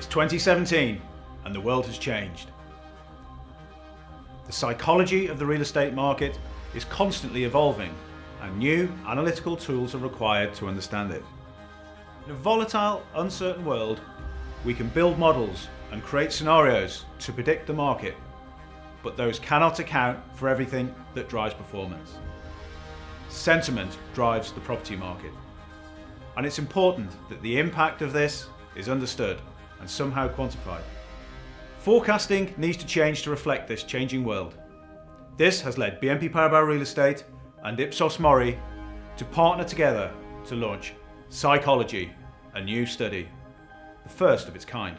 It's 2017 and the world has changed. The psychology of the real estate market is constantly evolving and new analytical tools are required to understand it. In a volatile, uncertain world, we can build models and create scenarios to predict the market, but those cannot account for everything that drives performance. Sentiment drives the property market, and it's important that the impact of this is understood and somehow quantified. Forecasting needs to change to reflect this changing world. This has led BNP Paribas Real Estate and Ipsos Mori to partner together to launch Cycology, a new study, the first of its kind.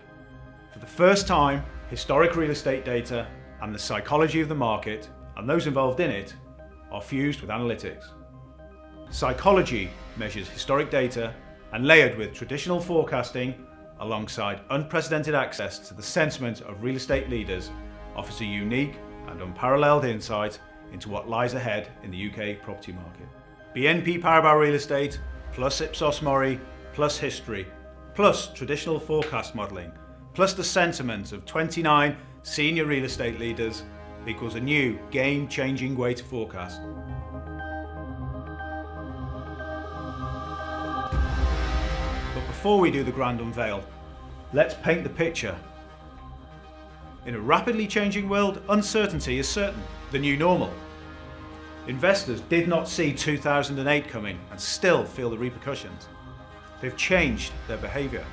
For the first time, historic real estate data and the psychology of the market and those involved in it are fused with analytics. Cycology measures historic data and layered with traditional forecasting alongside unprecedented access to the sentiment of real estate leaders offers a unique and unparalleled insight into what lies ahead in the UK property market. BNP Paribas Real Estate plus Ipsos Mori plus history plus traditional forecast modelling plus the sentiment of 29 senior real estate leaders equals a new game-changing way to forecast. But before we do the grand unveil, let's paint the picture. In a rapidly changing world, uncertainty is certain, the new normal. Investors did not see 2008 coming and still feel the repercussions. They've changed their behaviour.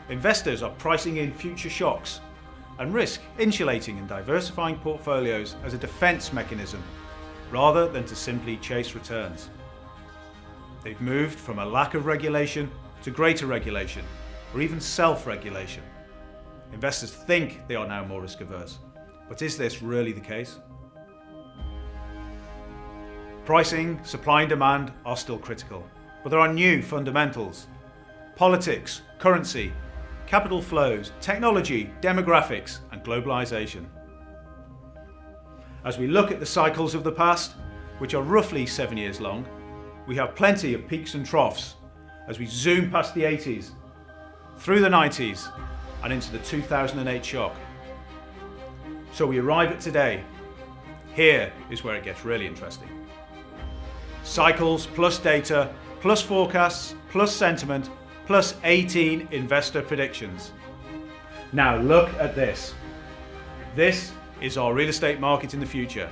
Investors are pricing in future shocks and risk insulating and diversifying portfolios as a defence mechanism rather than to simply chase returns. They've moved from a lack of regulation to greater regulation, or even self-regulation. Investors think they are now more risk averse, but is this really the case? Pricing, supply and demand are still critical, but there are new fundamentals. Politics, currency, capital flows, technology, demographics and globalisation. As we look at the cycles of the past, which are roughly 7 years long, we have plenty of peaks and troughs as we zoom past the 80s, through the 90s and into the 2008 shock. So we arrive at today. Here is where it gets really interesting. Cycles plus data plus forecasts plus sentiment plus 18 investor predictions. Now look at this. This is our real estate market in the future.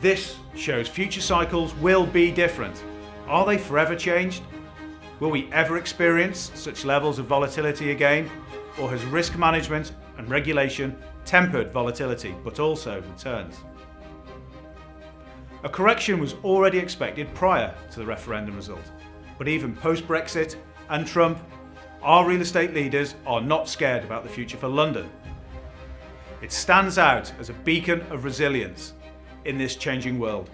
This shows future cycles will be different. Are they forever changed? Will we ever experience such levels of volatility again? Or has risk management and regulation tempered volatility, but also returns? A correction was already expected prior to the referendum result. But even post-Brexit and Trump, our real estate leaders are not scared about the future for London. It stands out as a beacon of resilience in this changing world.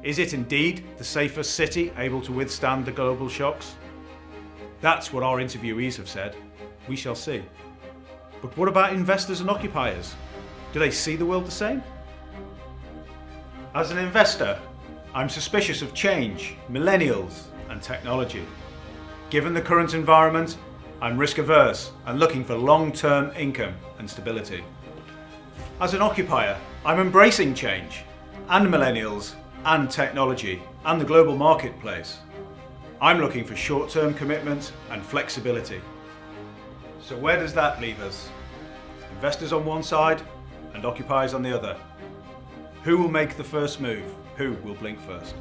Is it indeed the safest city able to withstand the global shocks? That's what our interviewees have said. We shall see. But what about investors and occupiers? Do they see the world the same? As an investor, I'm suspicious of change, millennials and technology. Given the current environment, I'm risk averse and looking for long-term income and stability. As an occupier, I'm embracing change and millennials and technology and the global marketplace. I'm looking for short-term commitment and flexibility. So where does that leave us? Investors on one side and occupiers on the other. Who will make the first move? Who will blink first?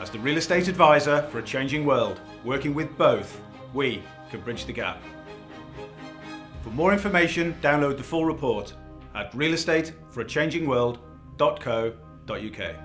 As the real estate advisor for a changing world, working with both, we can bridge the gap. For more information, download the full report at realestateforachangingworld.co.uk.